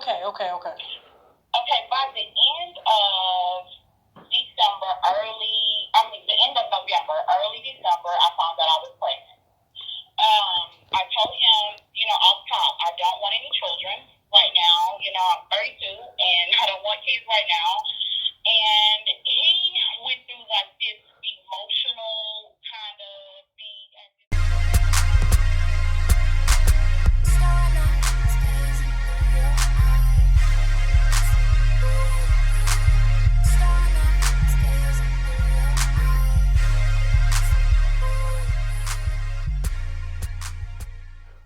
Okay. Okay, by the end of December, the end of November, early December, I found that I was pregnant. I told him, off top, I don't want any children right now. I'm 32 and I don't want kids right now. And he went through like this emotional kind of thing.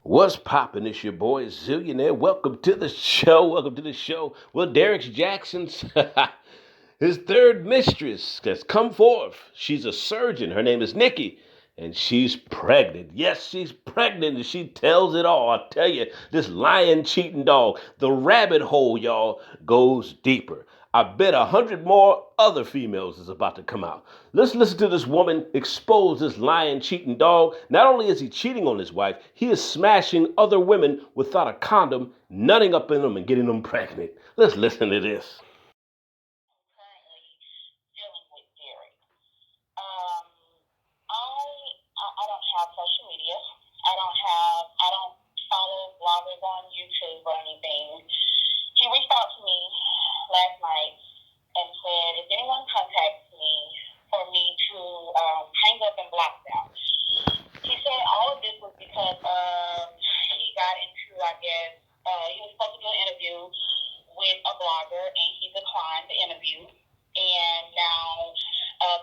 What's poppin'? It's your boy Zillionaire. Welcome to the show. Well, DERRICK JAXN's his third mistress has come forth. She's a surgeon. Her name is Nikki. And she's pregnant. Yes, she's pregnant, and she tells it all. I tell you, this lying, cheating dog, the rabbit hole, y'all, goes deeper. I bet 100 more other females is about to come out. Let's listen to this woman expose this lying, cheating dog. Not only is he cheating on his wife, he is smashing other women without a condom, nutting up in them and getting them pregnant. Let's listen to this. I don't have social media. I don't follow bloggers on YouTube or anything. He reached out to me last night and said, if anyone contacts me for me to hang up and block them. He said all of this was because he got into, I guess, he was supposed to do an interview with a blogger and he declined the interview. And now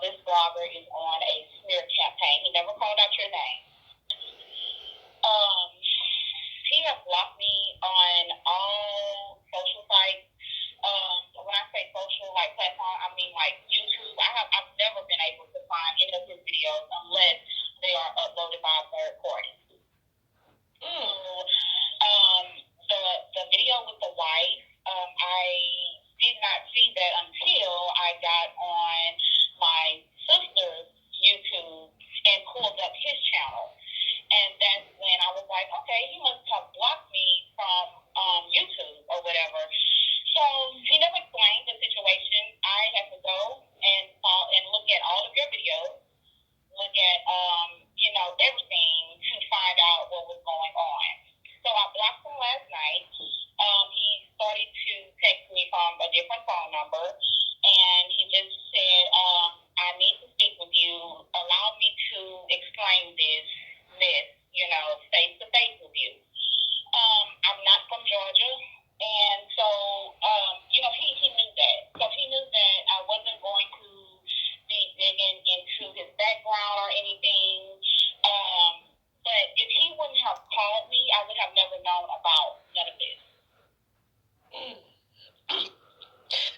this blogger is on a smear campaign. He never called out your name. He has blocked me on all social sites. When I say social like platform, I mean like YouTube. I've never been able to find any of his videos unless they are uploaded by a third party. The video with the wife, I did not see that until I got on my sister's YouTube and pulled up his channel. And that's when I was like, okay, he must have blocked me from YouTube or whatever. So he never explained the situation. I had to go and look at all of your videos, look at everything to find out what was going on. So I blocked him last night. He started to text me from a different phone number, and he just said, I need to speak with you. Allow me to explain this face to face with you. I'm not from Georgia, and so he knew that. So he knew that I wasn't going to be digging into his background or anything. But if he wouldn't have called me, I would have never known about none of this.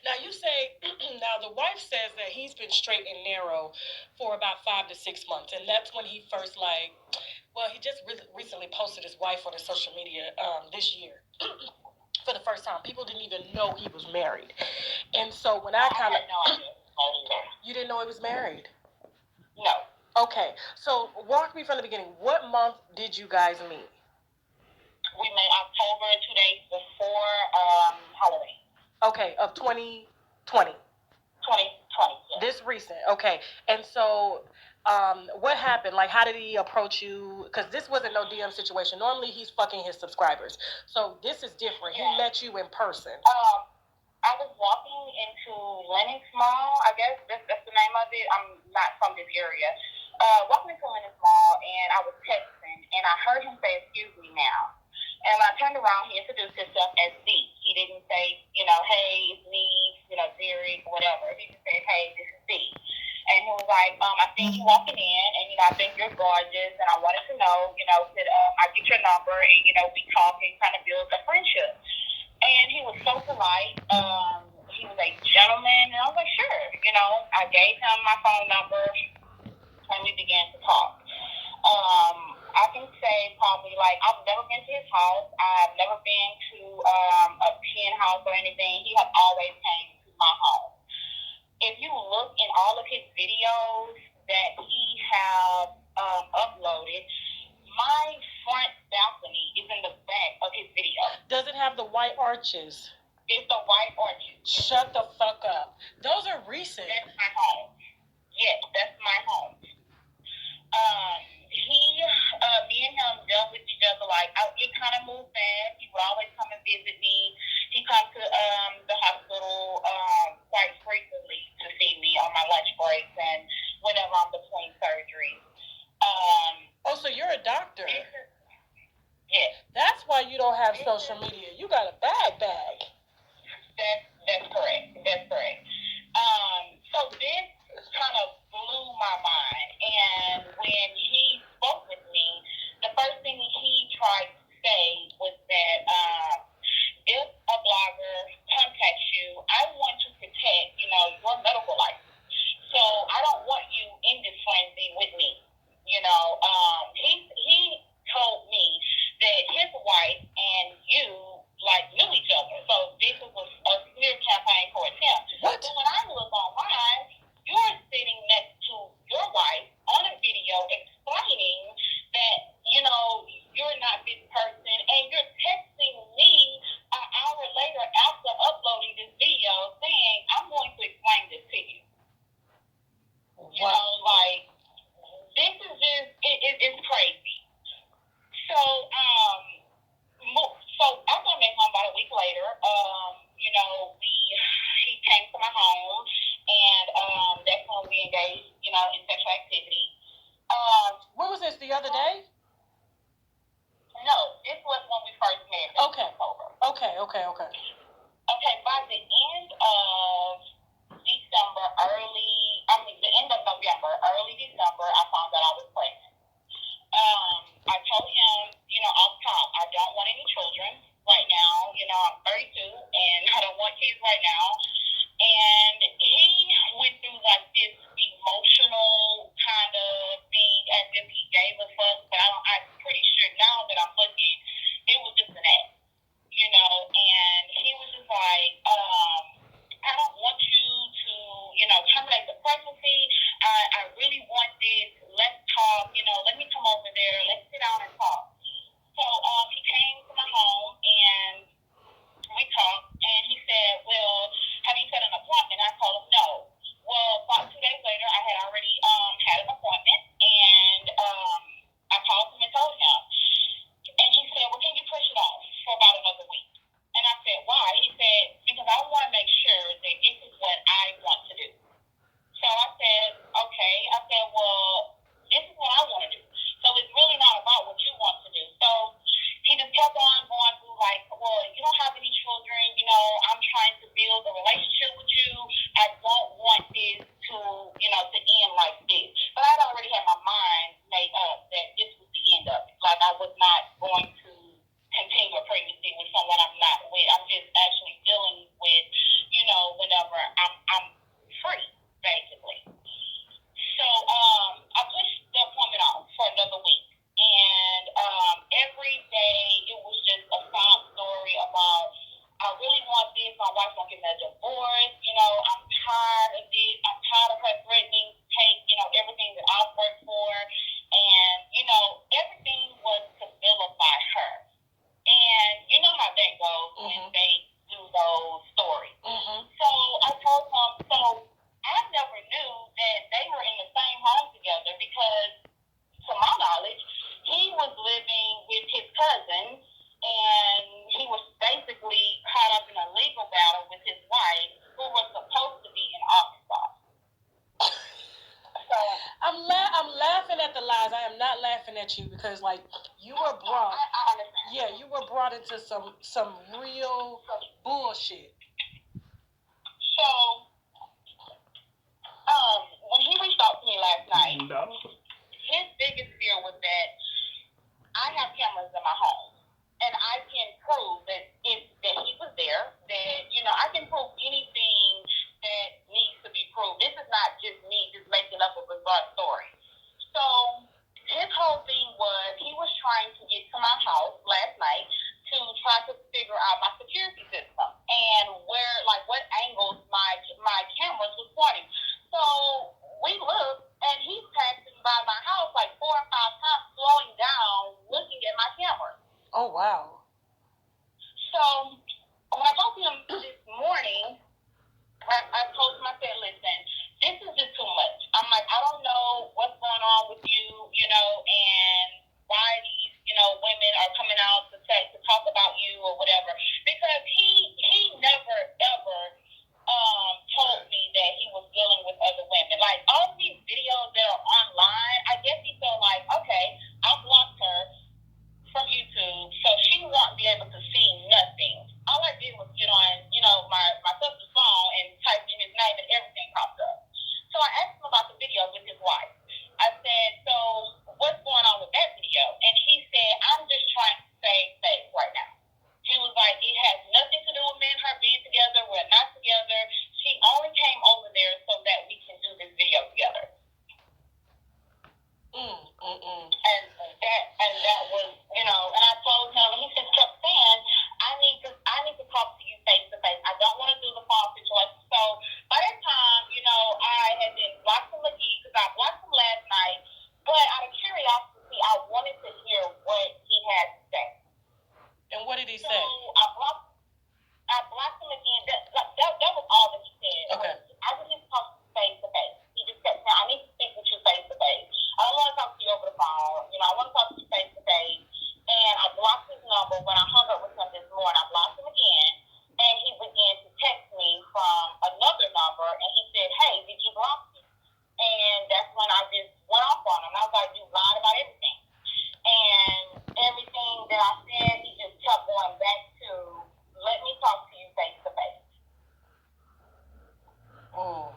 Now you say, now the wife says that he's been straight and narrow for about 5 to 6 months, and that's when he first he just recently posted his wife on his social media this year. For the first time, people didn't even know he was married, and so when I kind of, you didn't know he was married? No. Okay, so walk me from the beginning. What month did you guys meet? We met October, 2 days before Halloween. Okay, of 2020. 2020. Yeah. This recent. Okay, and so what happened? Like, how did he approach you? Because this wasn't no DM situation. Normally, he's fucking his subscribers. So this is different. Yeah. He met you in person. I was walking into Lenox Mall. I guess that's the name of it. I'm not from this area. Walking into Lenox Mall, and I was texting, and I heard him say, "Excuse me, now." And when I turned around, he introduced himself as Z. He didn't say, hey, it's me, Derrick, whatever. He just said, hey, this is Z. And he was like, I seen you walking in, and, I think you're gorgeous, and I wanted to know, could I get your number, and, we talk and kind of build a friendship. And he was so polite. He was a gentleman, and I was like, sure. I gave him my phone number, and we began to talk. I can say probably I've never been to his house. I've never been to a penthouse or anything. He has always came to my home. If you look in all of his videos that he has uploaded, my front balcony is in the back of his video. Does it have the white arches? It's the white arches. Shut the fuck up. Those are recent. That's my home. Yes, that's my home. Me and him dealt with each other like it kind of moved fast. He would always come and visit me. He comes to the hospital quite frequently to see me on my lunch breaks and whenever I'm between surgeries. So you're a doctor. Yes. That's why you don't have social media. You got a bag. That's correct. That's correct. So this kind of blew my mind. And when he spoke with me, the first thing he tried to say was that if a blogger contacts you, I want to protect, your medical life. So I don't want you in this frenzy with me. He told me that his wife and you knew each other. So this was a smear campaign towards him. What? But when I look online, you're sitting next to your wife on a video explaining that, you're not this person, and you're texting me an hour later after uploading this video saying, I'm going to explain this to you. Wow. This is just, it's crazy. So, after I met him about a week later, he came to my home, and that's when we engaged, in sexual activity. When was this? The other day? No, this was when we first met. Okay. Okay, by the end of December, the end of November, early December, I found that I was pregnant. I told him, off top, I don't want any children right now. I'm 32 and I don't want kids right now. And he went through this emotional kind of thing as if he gave a fuck, but I'm pretty sure now that I'm looking, it was just an act, and he was just like, I don't want you to, terminate the pregnancy. I really want this. Let's talk, let me come over there. Let's sit down and talk. So he came to my home and we talked, and he said, well, have you set an appointment? I told him no. Well, about 2 days later, I had already had an appointment, and I called him and told him. And he said, well, can you push it off for about another week? And I said, why? He said, because I want to make sure that this is what I want to do. So I said, okay. I said, well, this is what I want to do. So it's really not about what you want to do. So he just kept on going through well, you don't have any children. I'm trying to build a relationship with you. I don't want this to end like this. But I'd already had my mind made up that this was the end of it. I was not going to continue a pregnancy with someone I'm not with. I'm just actually dealing with, whenever I'm free, basically. So I pushed the appointment off for another week. And every day it was just a sob story about, I really want this. My wife won't give me a divorce. I'm tired of this. I'm tired of her threatening to take, everything that I've worked for. And, everything was to vilify her. And you know how that goes when they do those stories. So I told him, I never knew that they were in the same home together because, to my knowledge, he was living with his cousin, and he was basically caught up in a legal battle with his wife, who was supposed to be in Arkansas. So I'm laughing at the lies. I am not laughing at you because, you were brought. I understand. Yeah, you were brought into some real bullshit. So when he reached out to me last night, his biggest fear was that I have cameras in my home, and I can prove that he was there, that, I can prove anything that needs to be proved. This is not just me just making up a bizarre story. So his whole thing was he was trying to get to my house last night to try to figure out my security system and where, what angles my cameras was pointing. So we looked, and he's passing by my house 4 or 5 times, slowing down, looking at my cameras. Oh, wow. So when I talked to him this morning, I told him, I said, listen, this is just too much. I'm like, I don't know what's going on with you, and why these, women are coming out to talk about you or whatever. Because he never, ever told me that he was dealing with other women. Like, all these videos that are online, I guess he felt like, okay, I blocked her from YouTube, so she won't be able to see nothing. All I did was get on, my sister's phone and type in his name and everything popped up. So I asked him about the video with his wife. I said, so what's going on with that video? And he said, I'm just trying to save face right now. He was like, it has nothing to do with me and her being together. We're not together. She only came over there so that we can do this video together. And that was, and I told him, he just kept saying, I need to talk to you face to face. I don't want to do the phone situation. So by that time, I had been blocked from McGee because I blocked him last night. But out of curiosity, I wanted to hear what he had to say. And what did he say? So I blocked him again. That was all that he said. Okay. I just need to talk to you face to face. He just kept saying, I need to speak with you face to face. I don't want to talk to you over the phone. I want to talk to you face to face. And I blocked his number. When I hung up with him this morning, I blocked him again. And he began to text me from another number. And he said, hey, did you block me? And that's when I just went off on him. I was like, you lied about everything. And everything that I said, he just kept going back to, let me talk to you face to face. Oh.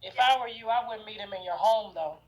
If I were you, I wouldn't meet him in your home, though.